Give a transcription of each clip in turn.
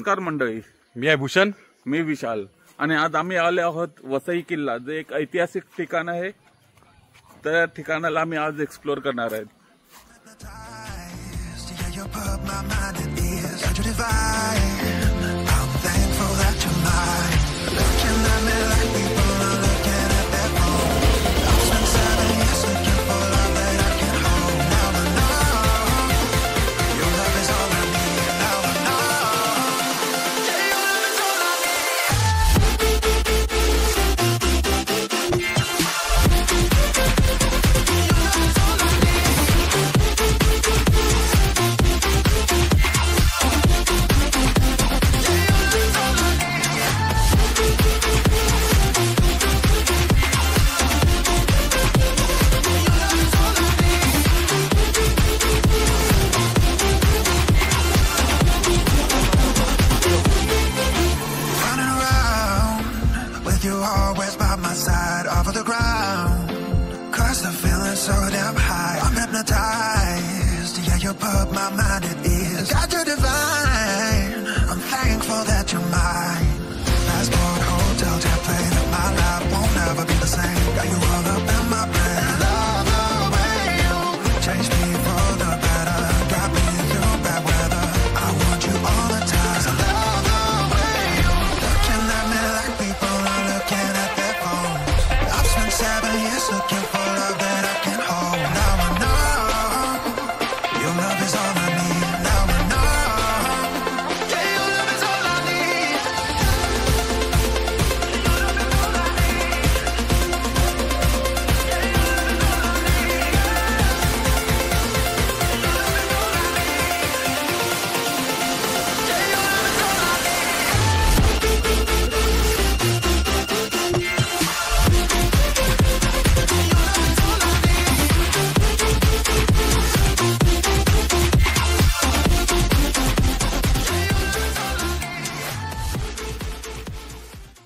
नमस्कार मंडळी, मी आहे भूषण, मी विशाल आणि आज आम्ही आले आहोत वसई किल्ला, जे एक ऐतिहासिक ठिकाण आहे. त्या ठिकाणाला आम्ही आज एक्सप्लोर करणार आहेत.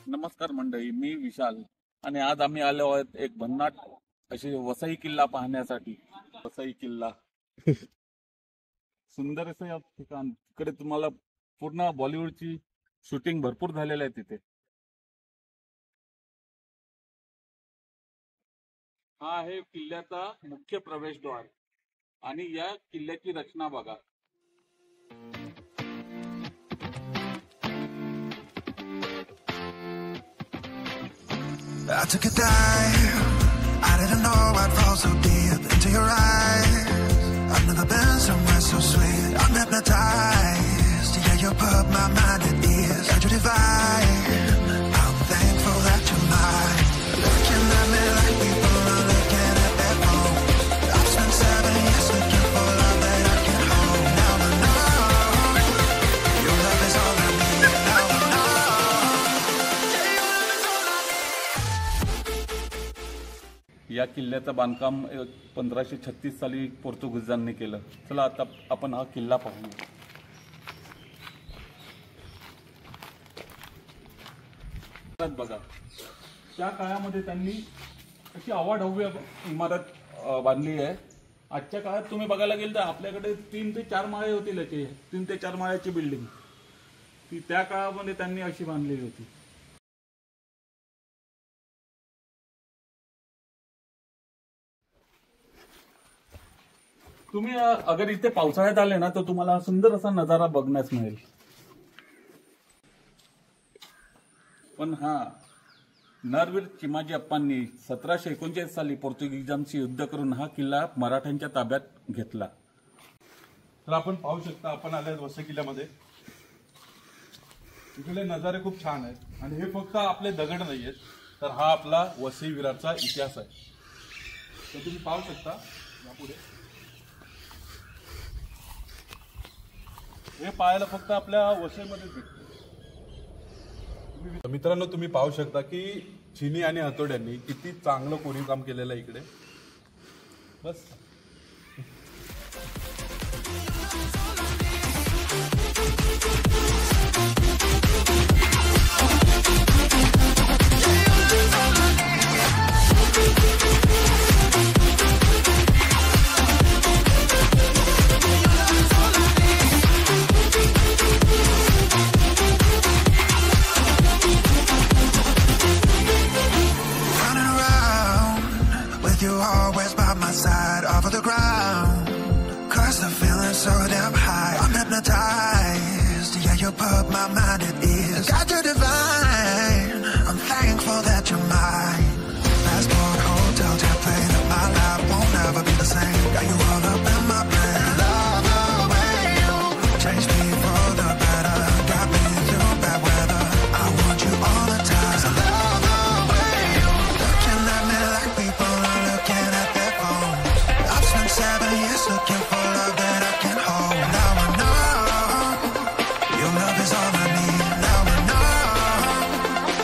नमस्कार मंडळी, मी विशाल आणि आज आम्ही आलो आहोत एक भन्नाट अशी वसई किल्ला पाहण्यासाठी. वसई किल्ला सुंदर असं या ठिकाण. तिकडे तुम्हाला पूर्ण बॉलिवूडची शूटिंग भरपूर झालेलं आहे तिथे. हा आहे किल्ल्याचा मुख्य प्रवेशद्वार आणि या किल्ल्याची रचना बघा. I took a dive, I didn't know I'd fall so deep into your eyes. I've never been somewhere so sweet. I'm hypnotized, yeah, you put my mind at ease. Such a divine, I'm thankful that you're mine. Looking at me like people are looking at their phones. I've spent 7 years looking for love that I can hold. Now I know, your love is all I need. Now I know. या किल्ल्याचं बांधकाम 1536 साली पोर्तुगीजांनी केलं. चला आता आपण हा किल्ला पाहूया. बघा, त्या काळामध्ये त्यांनी अशी अवाढव्य इमारत बांधली आहे. आजच्या काळात तुम्ही बघायला गेल तर आपल्याकडे 3 ते 4 माळे होतील. याची 3 ते 4 माळ्याची बिल्डिंग ती त्या काळामध्ये त्यांनी अशी बांधलेली होती. तुम्ही अगर इथे पावसाळ्यात आले ना तर तुम्हाला सुंदर असा नजारा बघण्यास मिळेल. पण हा नरवीर चिमाजी अप्पांनी 1739 साली पोर्तुगीजांशी युद्ध करून हा किल्ला मराठ्यांच्या ताब्यात घेतला. तर आपण पाहू शकता, आपण आले वसई किल्ल्यामध्ये. इकडे नजारे खूप छान आहेत आणि हे फक्त आपले दगड नाही आहेत, तर हा आपला वसई विरारचा इतिहास आहे. तर तुम्ही पाहू शकता यापुढे हे पाहायला फक्त आपल्या वसईमध्येच भेटतं. मित्रांनो, तुम्ही पाहू शकता की चिनी आणि हातोड्यांनी किती चांगलं कोरीव काम केलेलं आहे इकडे. बस you always by my side, off of the ground. Cause the feeling's so damn high, I'm hypnotized. Yeah, you put my mind at ease. Got you divine, I'm thankful that you're mine. Passport, hotel, jet plane, that my life won't ever be the same. Got you all up in my brain. Love the way you change me for the better. Got me through bad weather. I want you all the time. I love the way you looking at me like people are looking at their phones. I've spent 7 years looking for love that I can hold. Now I know your love is all I need. Now I know,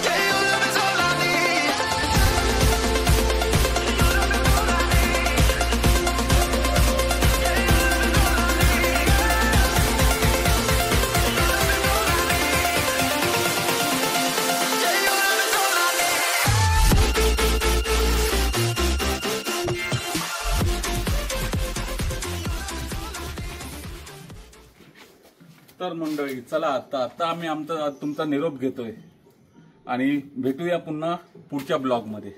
yeah, your love is all I need. तर मंडळी चला आता आम्ही तुमचा निरोप घेतोय आणि भेटूया पुन्हा पुढच्या ब्लॉग मध्ये.